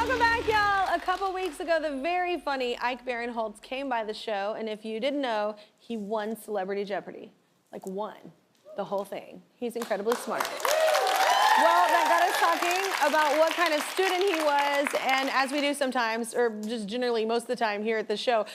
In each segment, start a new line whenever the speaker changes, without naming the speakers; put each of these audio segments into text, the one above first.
Welcome back, y'all. A couple weeks ago, the very funny Ike Barinholtz came by the show, and if you didn't know, he won Celebrity Jeopardy. Like, won the whole thing. He's incredibly smart. Well, that got us talking about what kind of student he was, and as we do sometimes, or just generally most of the time here at the show,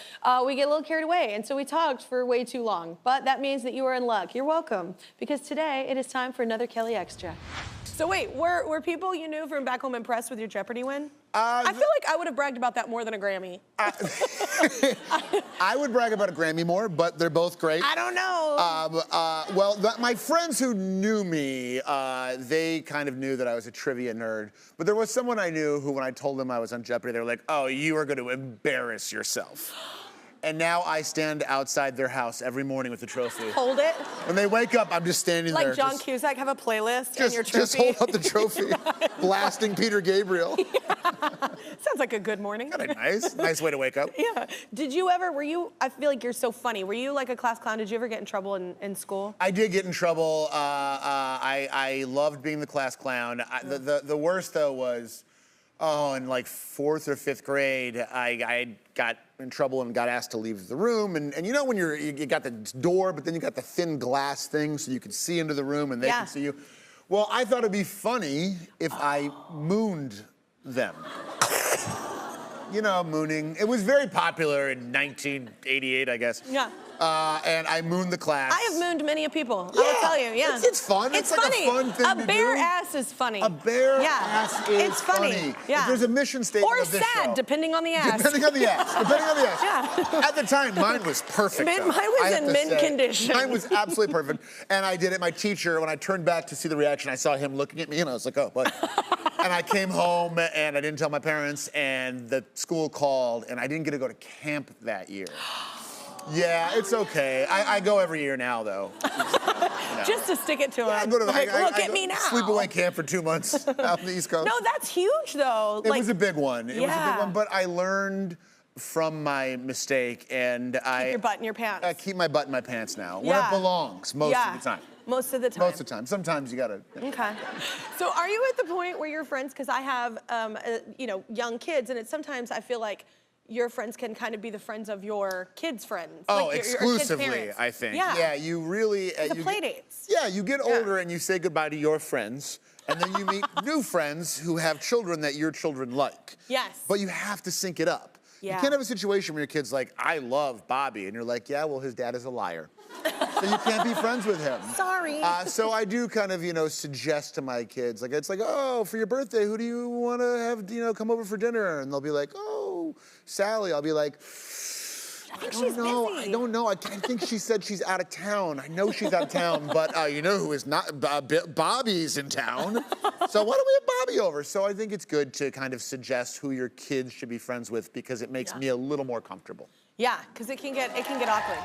we get a little carried away, and so we talked for way too long. But that means that you are in luck. You're welcome, because today it is time for another Kelly Extra. So wait, were people you knew from back home impressed with your Jeopardy win? I feel like I would have bragged about that more than a Grammy.
I would brag about a Grammy more, but they're both great.
I don't know.
Well, my friends who knew me, they kind of knew that I was a trivia nerd. But there was someone I knew who, when I told them I was on Jeopardy, they were like, oh, you are going to embarrass yourself. And now I stand outside their house every morning with the trophy.
Hold it.
When they wake up, I'm just standing there.
Like John Cusack, have a playlist and your trophy.
Just hold up the trophy, blasting Peter Gabriel.
Sounds like a good morning.
Kind of nice way to wake up.
Yeah. Did you ever, I feel like you're so funny. Were you like a class clown? Did you ever get in trouble in school?
I did get in trouble. I loved being the class clown. The worst, though, was, in like 4th or 5th grade, I got in trouble and got asked to leave the room. And you know when you got the door, but then you got the thin glass thing so you could see into the room and they can see you. Well, I thought it'd be funny if I mooned them. You know, mooning. It was very popular in 1988, I guess.
Yeah.
And I mooned the class.
I have mooned many of people. I will tell you, yeah.
It's fun. It's like
funny.
a fun thing to do.
A bare ass is funny.
A bare ass is
it's funny. Yeah.
If there's a mission statement
or
of this
sad,
show,
depending on the ass.
Depending on the ass. Depending on the ass.
Yeah.
At the time, mine was perfect.
Mine was in mint condition.
Mine was absolutely perfect. And I did it. My teacher, when I turned back to see the reaction, I saw him looking at me, and I was like, oh, what? And I came home, and I didn't tell my parents, and the school called, and I didn't get to go to camp that year. Yeah, it's okay. I go every year now, though.
Just to stick it to him.
I go to
look at me now.
Sleepaway camp for 2 months out on the East Coast.
No, that's huge, though.
It was a big one. It was a big one, but I learned from my mistake, and
Keep your butt in your pants.
I keep my butt in my pants now, where it belongs most of the time.
Most of the time.
Most of the time. Sometimes you gotta.
Okay. So are you at the point where your friends, because I have, young kids, and sometimes I feel like your friends can kind of be the friends of your kids' friends.
Oh,
like
exclusively,
your kids' parents.
I think.
Yeah.
Yeah, you really.
The play dates.
Yeah, you get older and you say goodbye to your friends, and then you meet new friends who have children that your children like.
Yes.
But you have to sync it up.
Yeah.
You can't have a situation where your kid's like, I love Bobby, and you're like, yeah, well, his dad is a liar. So you can't be friends with him.
Sorry.
So I do kind of, suggest to my kids, like, it's like, oh, for your birthday, who do you want to have, come over for dinner? And they'll be like, oh, Sally. I'll be like, I don't know. I think she said she's out of town. I know she's out of town, but you know who is not? Bobby's in town. So why don't we have Bobby over? So I think it's good to kind of suggest who your kids should be friends with because it makes me a little more comfortable.
Yeah, because it can get awkward.